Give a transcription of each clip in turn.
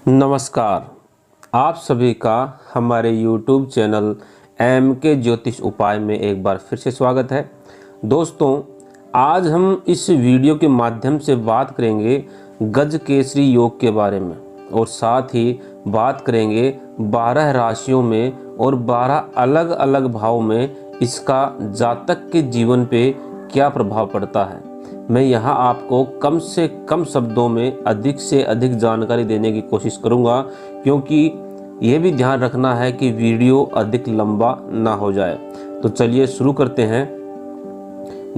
नमस्कार। आप सभी का हमारे YouTube चैनल MK ज्योतिष उपाय में एक बार फिर से स्वागत है। दोस्तों, आज हम इस वीडियो के माध्यम से बात करेंगे गजकेसरी योग के बारे में और साथ ही बात करेंगे 12 राशियों में और 12 अलग अलग भाव में इसका जातक के जीवन पे क्या प्रभाव पड़ता है। मैं यहाँ आपको कम से कम शब्दों में अधिक से अधिक जानकारी देने की कोशिश करूँगा, क्योंकि ये भी ध्यान रखना है कि वीडियो अधिक लंबा ना हो जाए। तो चलिए शुरू करते हैं।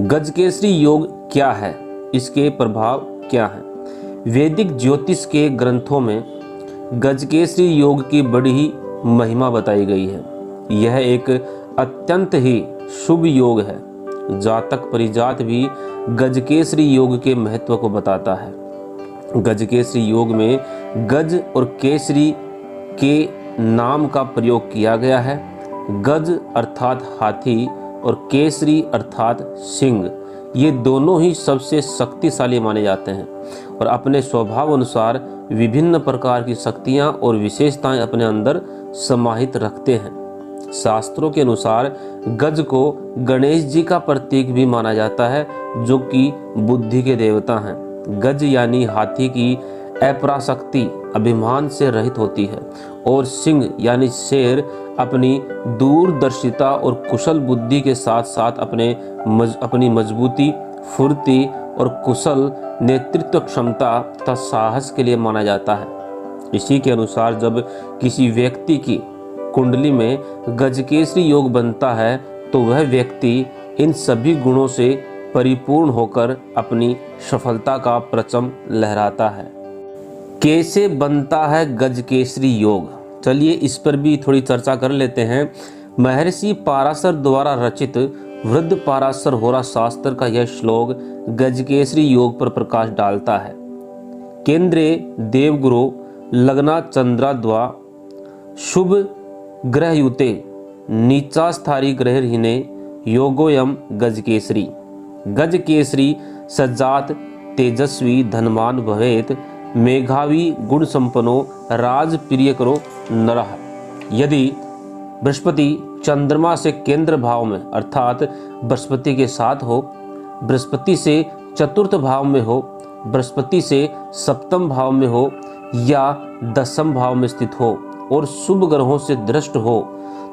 गजकेसरी योग क्या है, इसके प्रभाव क्या हैं। वैदिक ज्योतिष के ग्रंथों में गजकेसरी योग की बड़ी ही महिमा बताई गई है। यह एक अत्यंत ही शुभ योग है। जातक परिजात भी गजकेसरी योग के महत्व को बताता है। गजकेसरी योग में गज और केसरी के नाम का प्रयोग किया गया है। गज अर्थात हाथी और केसरी अर्थात सिंह, ये दोनों ही सबसे शक्तिशाली माने जाते हैं और अपने स्वभाव अनुसार विभिन्न प्रकार की शक्तियाँ और विशेषताएं अपने अंदर समाहित रखते हैं। शास्त्रों के अनुसार गज को गणेश जी का प्रतीक भी माना जाता है, जो कि बुद्धि के देवता हैं। गज यानी हाथी की अपराशक्ति अभिमान से रहित होती है और सिंह यानी शेर अपनी दूरदर्शिता और कुशल बुद्धि के साथ साथ अपनी मजबूती, फुर्ती और कुशल नेतृत्व क्षमता तथा साहस के लिए माना जाता है। इसी के अनुसार जब किसी व्यक्ति की कुंडली में गजकेसरी योग बनता है तो वह व्यक्ति इन सभी गुणों से परिपूर्ण होकर अपनी सफलता का परचम लहराता है। कैसे बनता है गजकेसरी योग, चलिए इस पर भी थोड़ी चर्चा कर लेते हैं। महर्षि पाराशर द्वारा रचित वृद्ध पाराशर होरा शास्त्र का यह श्लोक गजकेसरी योग पर प्रकाश डालता है। केंद्रे देवगुरु लग्ना चंद्राद्वा शुभ ग्रहयुते नीचास्थारी ग्रहहीने योगोयम गजकेसरी। गजकेसरी सजात तेजस्वी धनवान भवेत मेघावी गुण संपन्नो राजप्रिय करो नरः। यदि बृहस्पति चंद्रमा से केंद्र भाव में अर्थात बृहस्पति के साथ हो, बृहस्पति से चतुर्थ भाव में हो, बृहस्पति से सप्तम भाव में हो या दसम भाव में स्थित हो और शुभ ग्रहों से दृष्ट हो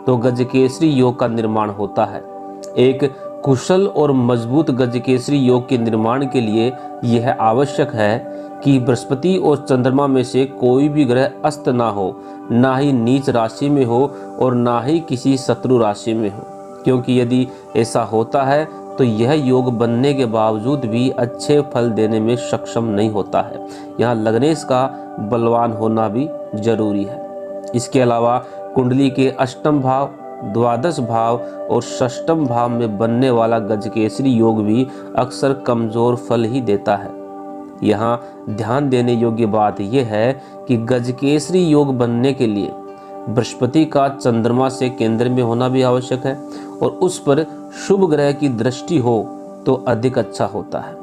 तो गजकेसरी योग का निर्माण होता है। एक कुशल और मजबूत गजकेसरी योग के निर्माण के लिए यह आवश्यक है कि बृहस्पति और चंद्रमा में से कोई भी ग्रह अस्त ना हो, ना ही नीच राशि में हो और ना ही किसी शत्रु राशि में हो, क्योंकि यदि ऐसा होता है तो यह योग बनने के बावजूद भी अच्छे फल देने में सक्षम नहीं होता है। यहाँ लग्नेश का बलवान होना भी जरूरी है। इसके अलावा कुंडली के अष्टम भाव, द्वादश भाव और षष्ठम भाव में बनने वाला गजकेसरी योग भी अक्सर कमजोर फल ही देता है। यहाँ ध्यान देने योग्य बात यह है कि गजकेसरी योग बनने के लिए बृहस्पति का चंद्रमा से केंद्र में होना भी आवश्यक है और उस पर शुभ ग्रह की दृष्टि हो तो अधिक अच्छा होता है।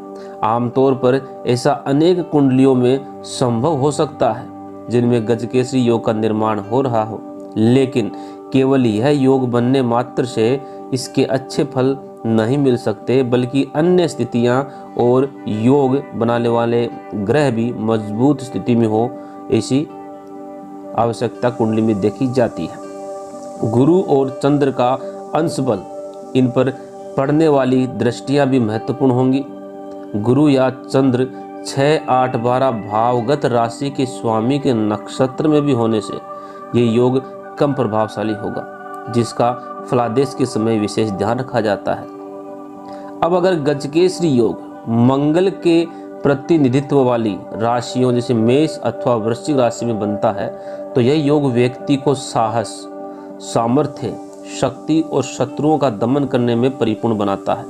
आमतौर पर ऐसा अनेक कुंडलियों में संभव हो सकता है जिनमें गजकेसरी योग का निर्माण हो रहा हो, लेकिन केवल यह योग बनने मात्र से इसके अच्छे फल नहीं मिल सकते, बल्कि अन्य स्थितियां और योग बनाने वाले ग्रह भी मजबूत स्थिति में हो, ऐसी आवश्यकता कुंडली में देखी जाती है। गुरु और चंद्र का अंश बल, इन पर पड़ने वाली दृष्टियां भी महत्वपूर्ण होंगी। गुरु या चंद्र 6, 8, 12 भावगत राशि के स्वामी के नक्षत्र में भी होने से ये योग कम प्रभावशाली होगा, जिसका फलादेश के समय विशेष ध्यान रखा जाता है। अब अगर गजकेसरी योग मंगल के प्रतिनिधित्व वाली राशियों जैसे मेष अथवा वृश्चिक राशि में बनता है तो यह योग व्यक्ति को साहस, सामर्थ्य, शक्ति और शत्रुओं का दमन करने में परिपूर्ण बनाता है।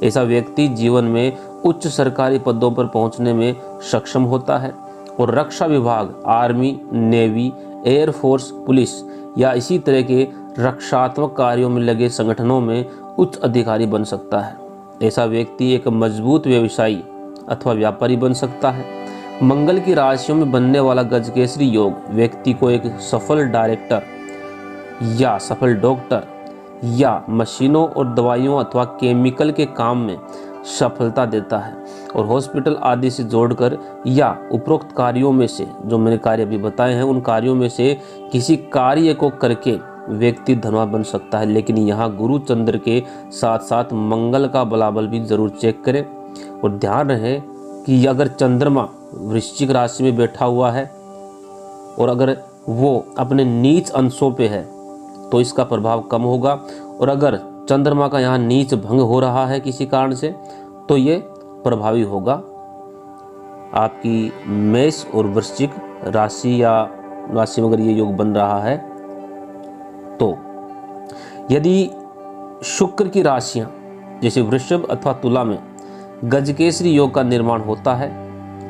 ऐसा व्यक्ति जीवन में उच्च सरकारी पदों पर पहुंचने में सक्षम होता है और रक्षा विभाग, आर्मी, नेवी, एयरफोर्स, पुलिस या इसी तरह के रक्षात्मक कार्यों में लगे संगठनों में उच्च अधिकारी बन सकता है। ऐसा व्यक्ति एक मजबूत व्यवसायी अथवा व्यापारी बन सकता है। मंगल की राशियों में बनने वाला गजकेसरी योग व्यक्ति को एक सफल डायरेक्टर या सफल डॉक्टर या मशीनों और दवाइयों अथवा केमिकल के काम में सफलता देता है और हॉस्पिटल आदि से जोड़कर या उपरोक्त कार्यों में से जो मैंने कार्य अभी बताए हैं उन कार्यों में से किसी कार्य को करके व्यक्ति धनवान बन सकता है। लेकिन यहाँ गुरु चंद्र के साथ साथ मंगल का बलाबल भी जरूर चेक करें और ध्यान रहे कि अगर चंद्रमा वृश्चिक राशि में बैठा हुआ है और अगर वो अपने नीच अंशों पे है तो इसका प्रभाव कम होगा, और अगर चंद्रमा का यहाँ नीच भंग हो रहा है किसी कारण से तो ये प्रभावी होगा आपकी मेष और वृश्चिक राशि या राशि में अगर ये योग बन रहा है तो। यदि शुक्र की राशियां जैसे वृषभ अथवा तुला में गजकेसरी योग का निर्माण होता है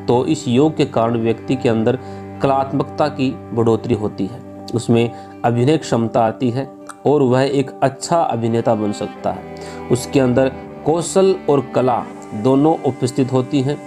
तो इस योग के कारण व्यक्ति के अंदर कलात्मकता की बढ़ोतरी होती है, उसमें अभिनय क्षमता आती है और वह एक अच्छा अभिनेता बन सकता है। उसके अंदर कौशल और कला दोनों उपस्थित होती हैं,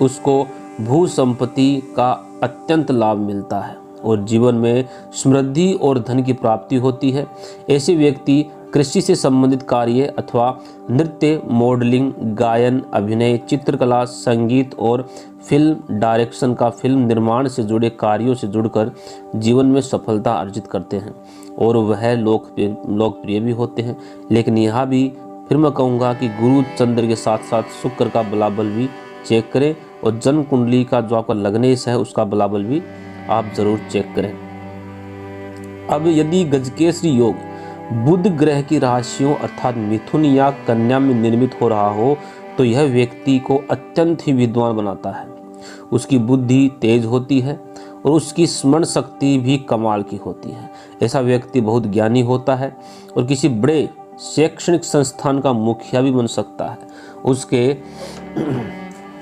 उसको भू संपत्ति का अत्यंत लाभ मिलता है और जीवन में समृद्धि और धन की प्राप्ति होती है। ऐसे व्यक्ति कृषि से संबंधित कार्य अथवा नृत्य, मॉडलिंग, गायन, अभिनय, चित्रकला, संगीत और फिल्म डायरेक्शन का फिल्म निर्माण से जुड़े कार्यों से जुड़कर जीवन में सफलता अर्जित करते हैं और वह लोकप्रिय भी होते हैं। लेकिन यहाँ भी फिर मैं कहूँगा कि गुरु चंद्र के साथ साथ शुक्र का बलाबल भी चेक करें और जन्म कुंडली का जो आपका लग्नेश है उसका बलाबल भी आप जरूर चेक करें। अब यदि गजकेसरी योग बुध ग्रह की राशियों अर्थात मिथुन या कन्या में निर्मित हो रहा हो तो यह व्यक्ति को अत्यंत ही विद्वान बनाता है। उसकी बुद्धि तेज होती है और उसकी स्मरण शक्ति भी कमाल की होती है। ऐसा व्यक्ति बहुत ज्ञानी होता है और किसी बड़े शैक्षणिक संस्थान का मुखिया भी बन सकता है। उसके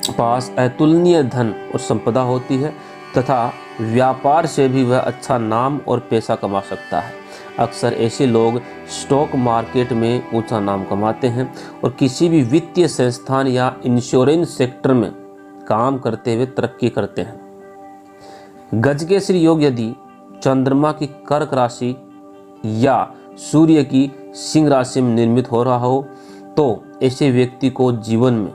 पास अतुलनीय धन और संपदा होती है तथा व्यापार से भी वह अच्छा नाम और पैसा कमा सकता है। अक्सर ऐसे लोग स्टॉक मार्केट में ऊंचा नाम कमाते हैं और किसी भी वित्तीय संस्थान या इंश्योरेंस सेक्टर में काम करते हुए तरक्की करते हैं। गजकेसरी योग यदि चंद्रमा की कर्क राशि या सूर्य की सिंह राशि में निर्मित हो रहा हो तो ऐसे व्यक्ति को जीवन में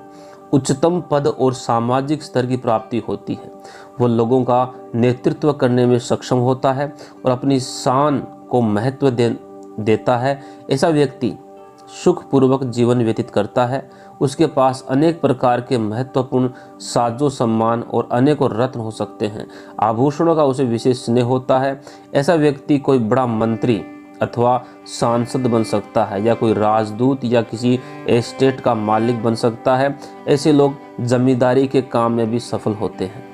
उच्चतम पद और सामाजिक स्तर की प्राप्ति होती है। वह लोगों का नेतृत्व करने में सक्षम होता है और अपनी शान को महत्व देता है। ऐसा व्यक्ति सुखपूर्वक जीवन व्यतीत करता है। उसके पास अनेक प्रकार के महत्वपूर्ण साजो सम्मान और अनेकों रत्न हो सकते हैं। आभूषणों का उसे विशेष स्नेह होता है। ऐसा व्यक्ति कोई बड़ा मंत्री अथवा सांसद बन सकता है या कोई राजदूत या किसी एस्टेट का मालिक बन सकता है। ऐसे लोग जमींदारी के काम में भी सफल होते हैं।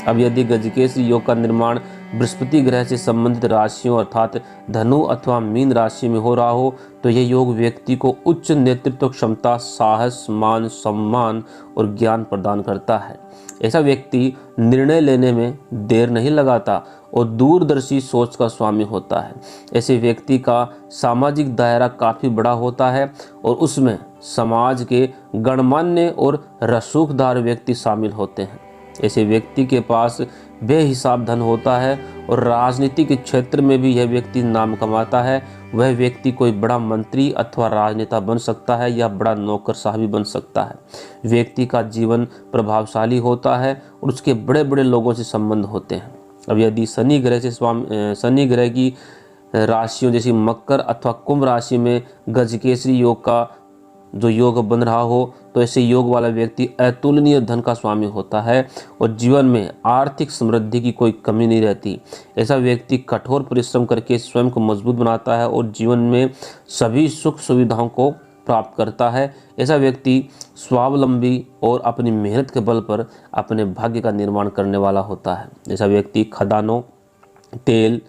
अब यदि गजकेसरी योग का निर्माण बृहस्पति ग्रह से संबंधित राशियों अर्थात धनु अथवा मीन राशि में हो रहा हो तो यह योग व्यक्ति को उच्च नेतृत्व क्षमता, साहस, मान सम्मान और ज्ञान प्रदान करता है। ऐसा व्यक्ति निर्णय लेने में देर नहीं लगाता और दूरदर्शी सोच का स्वामी होता है। ऐसे व्यक्ति का सामाजिक दायरा काफ़ी बड़ा होता है और उसमें समाज के गणमान्य और रसूखदार व्यक्ति शामिल होते हैं। ऐसे व्यक्ति के पास बेहिसाब धन होता है और राजनीति के क्षेत्र में भी यह व्यक्ति नाम कमाता है। वह व्यक्ति कोई बड़ा मंत्री अथवा राजनेता बन सकता है या बड़ा नौकरशाह भी बन सकता है। व्यक्ति का जीवन प्रभावशाली होता है और उसके बड़े बड़े लोगों से संबंध होते हैं। अब यदि शनि ग्रह की राशियों जैसी मकर अथवा कुंभ राशि में गजकेसरी योग का जो योग बन रहा हो तो ऐसे योग वाला व्यक्ति अतुलनीय धन का स्वामी होता है और जीवन में आर्थिक समृद्धि की कोई कमी नहीं रहती। ऐसा व्यक्ति कठोर परिश्रम करके स्वयं को मजबूत बनाता है और जीवन में सभी सुख सुविधाओं को प्राप्त करता है। ऐसा व्यक्ति स्वावलंबी और अपनी मेहनत के बल पर अपने भाग्य का निर्माण करने वाला होता है। ऐसा व्यक्ति खदानों, तेल,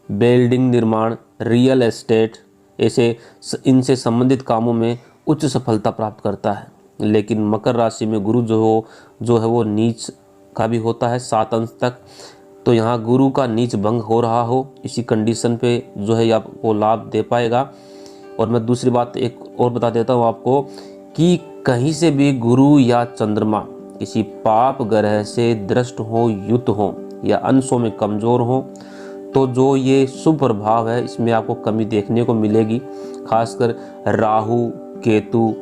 बिल्डिंग निर्माण, रियल एस्टेट ऐसे इनसे संबंधित कामों में उच्च सफलता प्राप्त करता है। लेकिन मकर राशि में गुरु जो है वो नीच का भी होता है 7 अंश तक। तो यहाँ गुरु का नीच भंग हो रहा हो इसी कंडीशन पे जो है आपको लाभ दे पाएगा। और मैं दूसरी बात एक और बता देता हूँ आपको कि कहीं से भी गुरु या चंद्रमा किसी पाप ग्रह से दृष्ट हो, युत हो या अंशों में कमज़ोर हो तो जो ये शुभ प्रभाव है इसमें आपको कमी देखने को मिलेगी। खासकर राहु, केतु,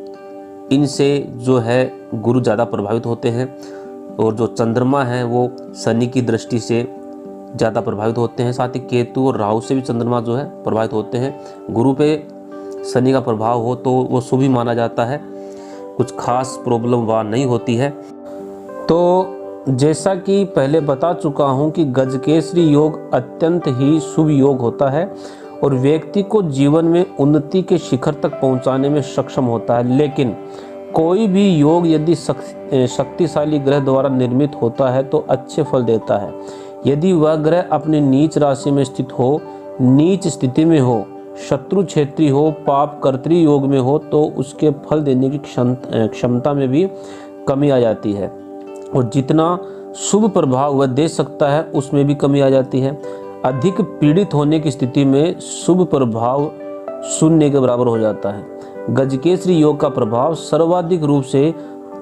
इनसे जो है गुरु ज़्यादा प्रभावित होते हैं और जो चंद्रमा है वो शनि की दृष्टि से ज़्यादा प्रभावित होते हैं। साथ ही केतु और राहु से भी चंद्रमा जो है प्रभावित होते हैं। गुरु पे शनि का प्रभाव हो तो वो शुभ ही माना जाता है, कुछ खास प्रॉब्लम वहाँ नहीं होती है। तो जैसा कि पहले बता चुका हूँ कि गजकेसरी योग अत्यंत ही शुभ योग होता है और व्यक्ति को जीवन में उन्नति के शिखर तक पहुँचाने में सक्षम होता है। लेकिन कोई भी योग यदि शक्तिशाली ग्रह द्वारा निर्मित होता है तो अच्छे फल देता है। यदि वह ग्रह अपनी नीच राशि में स्थित हो, नीच स्थिति में हो, शत्रु क्षेत्री हो, पाप कर्तरी योग में हो तो उसके फल देने की क्षमता में भी कमी आ जाती है और जितना शुभ प्रभाव वह दे सकता है उसमें भी कमी आ जाती है। अधिक पीड़ित होने की स्थिति में शुभ प्रभाव शून्य के बराबर हो जाता है। गजकेसरी योग का प्रभाव सर्वाधिक रूप से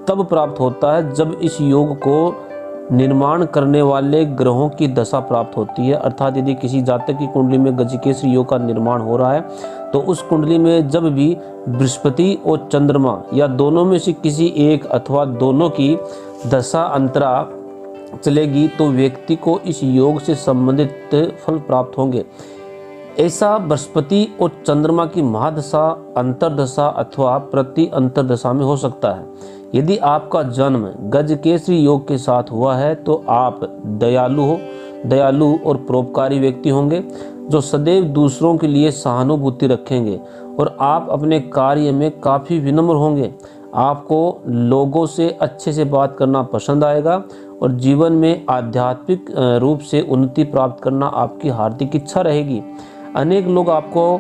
तब प्राप्त होता है जब इस योग को निर्माण करने वाले ग्रहों की दशा प्राप्त होती है। अर्थात यदि किसी जातक की कुंडली में गजकेसरी योग का निर्माण हो रहा है तो उस कुंडली में जब भी बृहस्पति और चंद्रमा या दोनों में से किसी एक अथवा दोनों की दशा अंतरा चलेगी तो व्यक्ति को इस योग से संबंधित फल प्राप्त होंगे। ऐसा बृहस्पति और चंद्रमा की महादशा, अंतरदशा अथवा प्रति अंतरदशा में हो सकता है। यदि आपका जन्म गजकेसरी योग के साथ हुआ है तो आप दयालु और परोपकारी व्यक्ति होंगे जो सदैव दूसरों के लिए सहानुभूति रखेंगे और आप अपने कार्य में काफ़ी विनम्र होंगे। आपको लोगों से अच्छे से बात करना पसंद आएगा और जीवन में आध्यात्मिक रूप से उन्नति प्राप्त करना आपकी हार्दिक इच्छा रहेगी। अनेक लोग आपको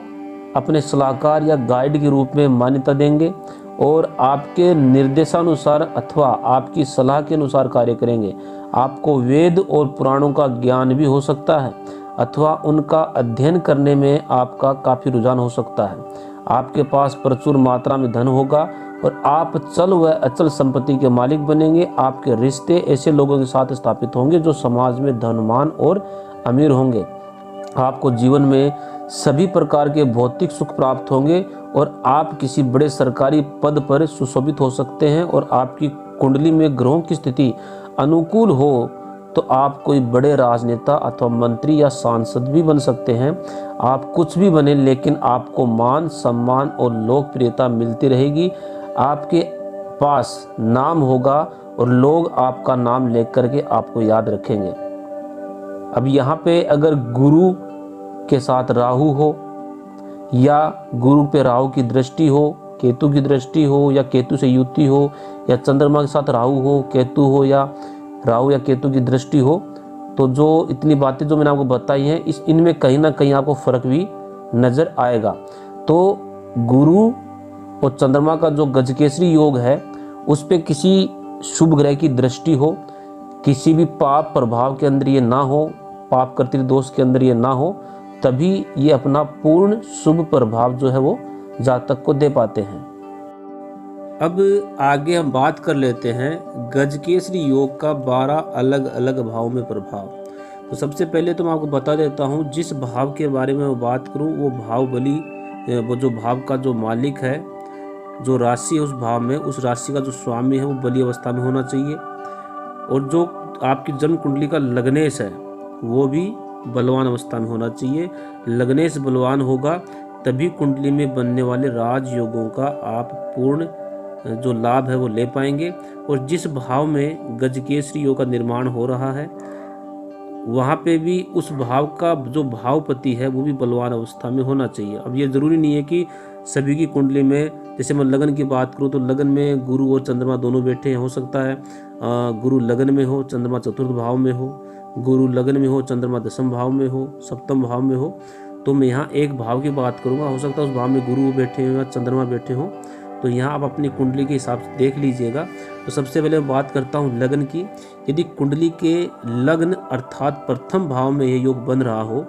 अपने सलाहकार या गाइड के रूप में मान्यता देंगे और आपके निर्देशानुसार अथवा आपकी सलाह के अनुसार कार्य करेंगे। आपको वेद और पुराणों का ज्ञान भी हो सकता है अथवा उनका अध्ययन करने में आपका काफ़ी रुझान हो सकता है। आपके पास प्रचुर मात्रा में धन होगा और आप चल व अचल संपत्ति के मालिक बनेंगे। आपके रिश्ते ऐसे लोगों के साथ स्थापित होंगे जो समाज में धनवान और अमीर होंगे। आपको जीवन में सभी प्रकार के भौतिक सुख प्राप्त होंगे और आप किसी बड़े सरकारी पद पर सुशोभित हो सकते हैं और आपकी कुंडली में ग्रहों की स्थिति अनुकूल हो तो आप कोई बड़े राजनेता अथवा मंत्री या सांसद भी बन सकते हैं। आप कुछ भी बने लेकिन आपको मान, सम्मान और लोकप्रियता मिलती रहेगी। आपके पास नाम होगा और लोग आपका नाम लेकर के आपको याद रखेंगे। अब यहाँ पे अगर गुरु के साथ राहु हो या गुरु पे राहु की दृष्टि हो, केतु की दृष्टि हो या केतु से युति हो या चंद्रमा के साथ राहु हो, केतु हो या राहु या केतु की दृष्टि हो तो जो इतनी बातें जो मैंने आपको बताई हैं इनमें कहीं ना कहीं आपको फर्क भी नजर आएगा। तो गुरु और चंद्रमा का जो गजकेसरी योग है उस पे किसी शुभ ग्रह की दृष्टि हो, किसी भी पाप प्रभाव के अंदर ये ना हो, पाप कर्तृ दोष के अंदर ये ना हो, तभी ये अपना पूर्ण शुभ प्रभाव जो है वो जातक को दे पाते हैं। अब आगे हम बात कर लेते हैं गजकेसरी योग का 12 अलग अलग भाव में प्रभाव। तो सबसे पहले तो मैं आपको बता देता हूँ जिस भाव के बारे में मैं बात करूँ वो भाव बली, वो जो भाव का जो मालिक है, जो राशि है उस भाव में, उस राशि का जो स्वामी है वो बली अवस्था में होना चाहिए और जो आपकी जन्म कुंडली का लग्नेश है वो भी बलवान अवस्था में होना चाहिए। लग्नेश बलवान होगा तभी कुंडली में बनने वाले राजयोगों का आप पूर्ण जो लाभ है वो ले पाएंगे। और जिस भाव में गजकेसरी योग का निर्माण हो रहा है वहाँ पे भी उस भाव का जो भावपति है वो भी बलवान अवस्था में होना चाहिए। अब ये ज़रूरी नहीं है कि सभी की कुंडली में, जैसे मैं लगन की बात करूँ तो लगन में गुरु और चंद्रमा दोनों बैठे हो सकता है गुरु लगन में हो, चंद्रमा चतुर्थ भाव में हो, गुरु लगन में हो, चंद्रमा दशम भाव में हो, सप्तम भाव में हो। तो मैं यहाँ एक भाव की बात करूँगा, हो सकता है उस भाव में गुरु बैठे हो या चंद्रमा बैठे हो। तो यहाँ आप अपनी कुंडली के हिसाब से देख लीजिएगा। तो सबसे पहले मैं बात करता हूँ लगन की। यदि कुंडली के लग्न अर्थात प्रथम भाव में ये योग बन रहा हो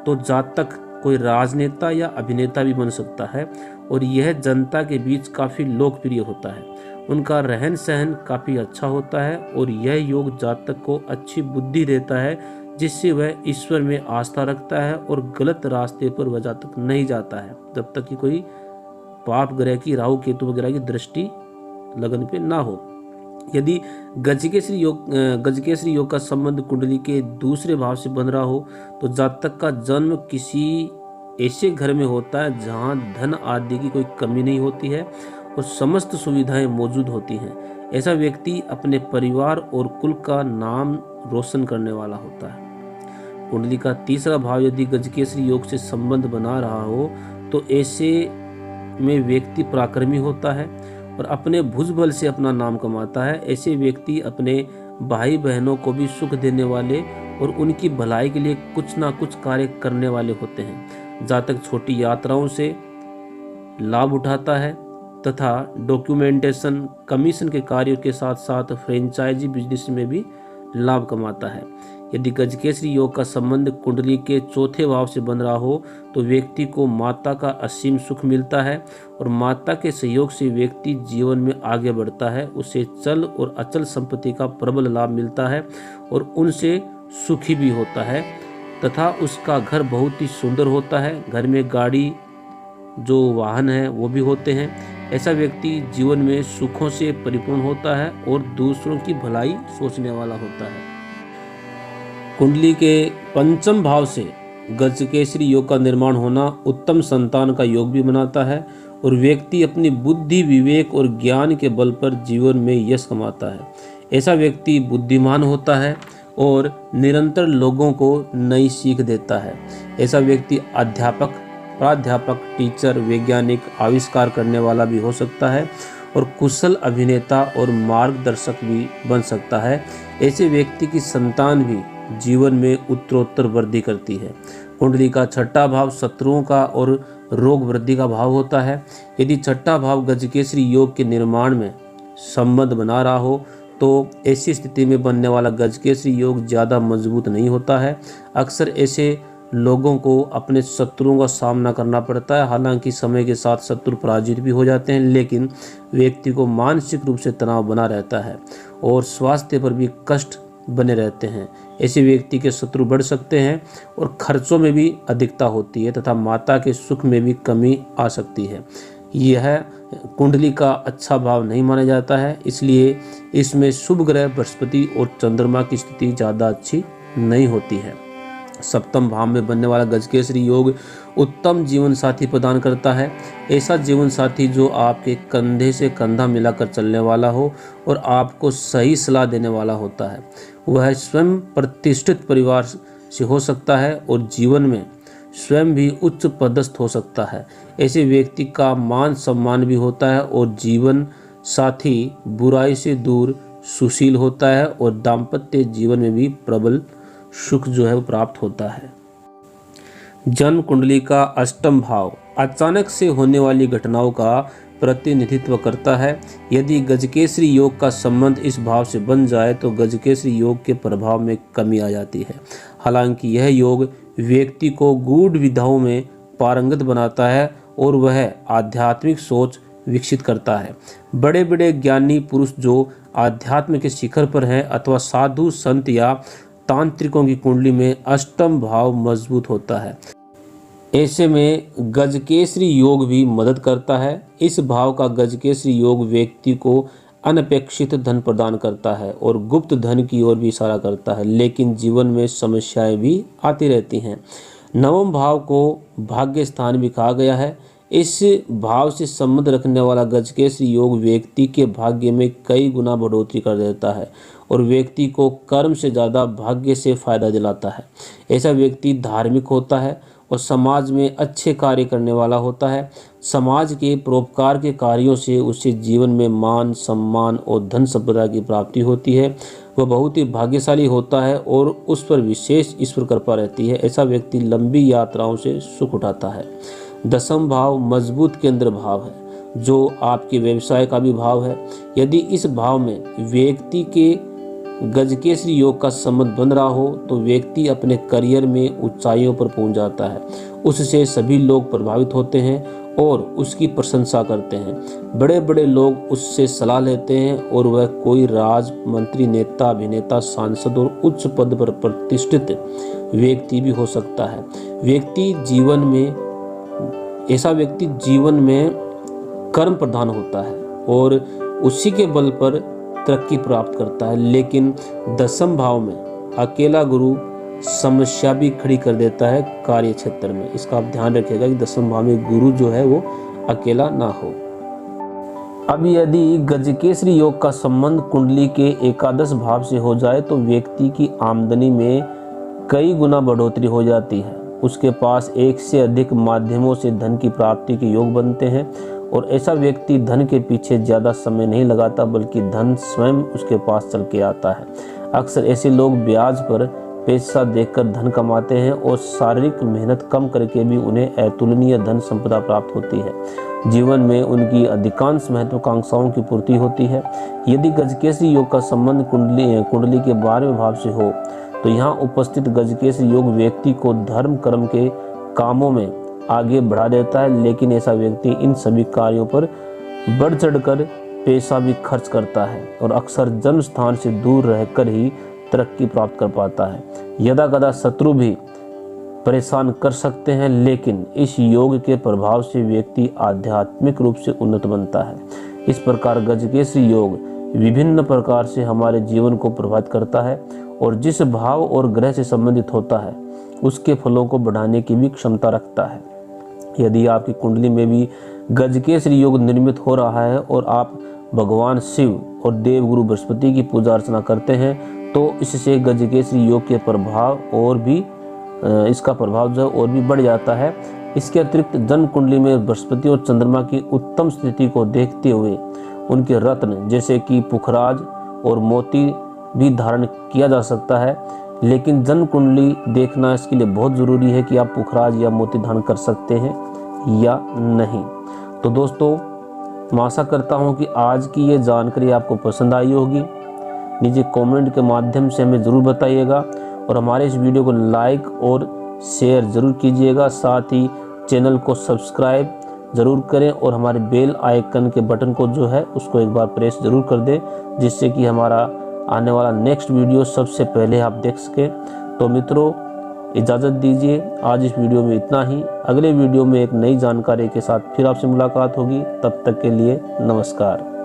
तो जातक कोई राजनेता या अभिनेता भी बन सकता है और यह जनता के बीच काफ़ी लोकप्रिय होता है उनका रहन सहन काफ़ी अच्छा होता है और यह योग जातक को अच्छी बुद्धि देता है, जिससे वह ईश्वर में आस्था रखता है और गलत रास्ते पर वह जातक नहीं जाता है जब तक कि कोई पाप ग्रह की, राहु केतु वगैरह की दृष्टि लगन पे ना हो। यदि गजकेसरी योग का संबंध कुंडली के दूसरे भाव से बन रहा हो तो जातक का जन्म किसी ऐसे घर में होता है जहां धन आदि की कोई कमी नहीं होती है और समस्त सुविधाएं मौजूद होती हैं। ऐसा व्यक्ति अपने परिवार और कुल का नाम रोशन करने वाला होता है। कुंडली का तीसरा भाव यदि गजकेसरी योग से संबंध बना रहा हो तो ऐसे में व्यक्ति पराक्रमी होता है और अपने भुजबल से अपना नाम कमाता है। ऐसे व्यक्ति अपने भाई बहनों को भी सुख देने वाले और उनकी भलाई के लिए कुछ ना कुछ कार्य करने वाले होते हैं। जातक छोटी यात्राओं से लाभ उठाता है तथा डॉक्यूमेंटेशन, कमीशन के कार्यों के साथ साथ फ्रेंचाइजी बिजनेस में भी लाभ कमाता है। यदि गजकेसरी योग का संबंध कुंडली के चौथे भाव से बन रहा हो तो व्यक्ति को माता का असीम सुख मिलता है और माता के सहयोग से व्यक्ति जीवन में आगे बढ़ता है। उसे चल और अचल संपत्ति का प्रबल लाभ मिलता है और उनसे सुखी भी होता है तथा उसका घर बहुत ही सुंदर होता है। घर में गाड़ी, जो वाहन है वो भी होते हैं। ऐसा व्यक्ति जीवन में सुखों से परिपूर्ण होता है और दूसरों की भलाई सोचने वाला होता है। कुंडली के पंचम भाव से गजकेसरी योग का निर्माण होना उत्तम संतान का योग भी बनाता है और व्यक्ति अपनी बुद्धि, विवेक और ज्ञान के बल पर जीवन में यश कमाता है। ऐसा व्यक्ति बुद्धिमान होता है और निरंतर लोगों को नई सीख देता है। ऐसा व्यक्ति अध्यापक, प्राध्यापक, टीचर, वैज्ञानिक, आविष्कार करने वाला भी हो सकता है और कुशल अभिनेता और मार्गदर्शक भी बन सकता है। ऐसे व्यक्ति की संतान भी जीवन में उत्तरोत्तर वृद्धि करती है। कुंडली का छठा भाव शत्रुओं का और रोग वृद्धि का भाव होता है। यदि छठा भाव गजकेसरी योग के निर्माण में संबंध बना रहा हो तो ऐसी स्थिति में बनने वाला गजकेसरी योग ज़्यादा मजबूत नहीं होता है। अक्सर ऐसे लोगों को अपने शत्रुओं का सामना करना पड़ता है। हालांकि समय के साथ शत्रु पराजित भी हो जाते हैं, लेकिन व्यक्ति को मानसिक रूप से तनाव बना रहता है और स्वास्थ्य पर भी कष्ट बने रहते हैं। ऐसे व्यक्ति के शत्रु बढ़ सकते हैं और खर्चों में भी अधिकता होती है तथा माता के सुख में भी कमी आ सकती है। यह कुंडली का अच्छा भाव नहीं माना जाता है, इसलिए इसमें शुभ ग्रह बृहस्पति और चंद्रमा की स्थिति ज़्यादा अच्छी नहीं होती है। सप्तम भाव में बनने वाला गजकेसरी योग उत्तम जीवन साथी प्रदान करता है। ऐसा जीवन साथी जो आपके कंधे से कंधा मिलाकर चलने वाला हो और आपको सही सलाह देने वाला होता है। वह स्वयं प्रतिष्ठित परिवार से हो सकता है और जीवन में स्वयं भी उच्च पदस्थ हो सकता है। ऐसे व्यक्ति का मान सम्मान भी होता है और जीवन साथी बुराई से दूर, सुशील होता है और दाम्पत्य जीवन में भी प्रबल सुख जो है वो प्राप्त होता है। जन्म कुंडली का अष्टम भाव अचानक से होने वाली घटनाओं का प्रतिनिधित्व करता है। यदि गजकेसरी योग का संबंध इस भाव से बन जाए तो गजकेसरी योग के प्रभाव में कमी आ जाती है। हालांकि यह योग व्यक्ति को गूढ़ विधाओं में पारंगत बनाता है और वह आध्यात्मिक सोच विकसित करता है। बड़े बड़े ज्ञानी पुरुष जो आध्यात्म के शिखर पर हैं अथवा साधु संत या तांत्रिकों की कुंडली में अष्टम भाव मजबूत होता है। ऐसे में गजकेसरी योग भी मदद करता है। इस भाव का गजकेसरी योग व्यक्ति को अनपेक्षित धन प्रदान करता है और गुप्त धन की ओर भी इशारा करता है, लेकिन जीवन में समस्याएं भी आती रहती हैं। नवम भाव को भाग्य स्थान भी कहा गया है। इस भाव से संबंध रखने वाला गजकेसरी योग व्यक्ति के भाग्य में कई गुना बढ़ोतरी कर देता है और व्यक्ति को कर्म से ज़्यादा भाग्य से फायदा दिलाता है। ऐसा व्यक्ति धार्मिक होता है और समाज में अच्छे कार्य करने वाला होता है। समाज के परोपकार के कार्यों से उसे जीवन में मान, सम्मान और धन संपदा की प्राप्ति होती है। वह बहुत ही भाग्यशाली होता है और उस पर विशेष ईश्वर कृपा रहती है। ऐसा व्यक्ति लंबी यात्राओं से सुख उठाता है। दसम भाव मजबूत केंद्र भाव है जो आपके व्यवसाय का भी भाव है। यदि इस भाव में व्यक्ति के गजकेसरी योग का संबंध बन रहा हो तो व्यक्ति अपने करियर में ऊंचाइयों पर पहुंच जाता है। उससे सभी लोग प्रभावित होते हैं और उसकी प्रशंसा करते हैं। बड़े बड़े लोग उससे सलाह लेते हैं और वह कोई राज मंत्री, नेता, अभिनेता, सांसद और उच्च पद पर प्रतिष्ठित व्यक्ति भी हो सकता है। ऐसा व्यक्ति जीवन में कर्म प्रधान होता है और उसी के बल पर तरक्की प्राप्त करता है। लेकिन दशम भाव में अकेला गुरु समस्या भी खड़ी कर देता है कार्य क्षेत्र में। इसका आप ध्यान रखिएगा कि दशम भाव में गुरु जो है वो अकेला ना हो। अब यदि गजकेसरी योग का संबंध कुंडली के एकादश भाव से हो जाए तो व्यक्ति की आमदनी में कई गुना बढ़ोतरी हो जाती है। उसके पास एक से अधिक माध्यमों से धन की प्राप्ति के योग बनते हैं और ऐसा व्यक्ति धन के पीछे ज़्यादा समय नहीं लगाता बल्कि धन स्वयं उसके पास चल के आता है। अक्सर ऐसे लोग ब्याज पर पैसा देकर धन कमाते हैं और शारीरिक मेहनत कम करके भी उन्हें अतुलनीय धन संपदा प्राप्त होती है। जीवन में उनकी अधिकांश महत्वाकांक्षाओं की पूर्ति होती है। यदि गजकेसरी योग का संबंध कुंडली के 12वें भाव से हो तो यहाँ उपस्थित गजकेसरी योग व्यक्ति को धर्म कर्म के कामों में आगे बढ़ा देता है। लेकिन ऐसा व्यक्ति इन सभी कार्यों पर बढ़ चढ़कर पैसा भी खर्च करता है और अक्सर जन्म स्थान से दूर रहकर ही तरक्की प्राप्त कर पाता है। यदा कदा शत्रु भी परेशान कर सकते हैं, लेकिन इस योग के प्रभाव से व्यक्ति आध्यात्मिक रूप से उन्नत बनता है। इस प्रकार गजकेसरी योग विभिन्न प्रकार से हमारे जीवन को प्रभावित करता है और जिस भाव और ग्रह से संबंधित होता है उसके फलों को बढ़ाने की भी क्षमता रखता है। यदि आपकी कुंडली में भी गजकेसरी योग निर्मित हो रहा है और आप भगवान शिव और देवगुरु बृहस्पति की पूजा अर्चना करते हैं तो इससे गजकेसरी योग के प्रभाव इसका प्रभाव जो है और भी बढ़ जाता है। इसके अतिरिक्त जन्म कुंडली में बृहस्पति और चंद्रमा की उत्तम स्थिति को देखते हुए उनके रत्न जैसे कि पुखराज और मोती भी धारण किया जा सकता है। लेकिन जन्म कुंडली देखना इसके लिए बहुत ज़रूरी है कि आप पुखराज या मोती धारण कर सकते हैं या नहीं। तो दोस्तों, मैं आशा करता हूं कि आज की ये जानकारी आपको पसंद आई होगी। नीचे कमेंट के माध्यम से हमें ज़रूर बताइएगा और हमारे इस वीडियो को लाइक और शेयर ज़रूर कीजिएगा। साथ ही चैनल को सब्सक्राइब ज़रूर करें और हमारे बेल आइकन के बटन को जो है उसको एक बार प्रेस ज़रूर कर दें, जिससे कि हमारा आने वाला नेक्स्ट वीडियो सबसे पहले आप देख सकें। तो मित्रों, इजाज़त दीजिए, आज इस वीडियो में इतना ही। अगले वीडियो में एक नई जानकारी के साथ फिर आपसे मुलाकात होगी। तब तक के लिए नमस्कार।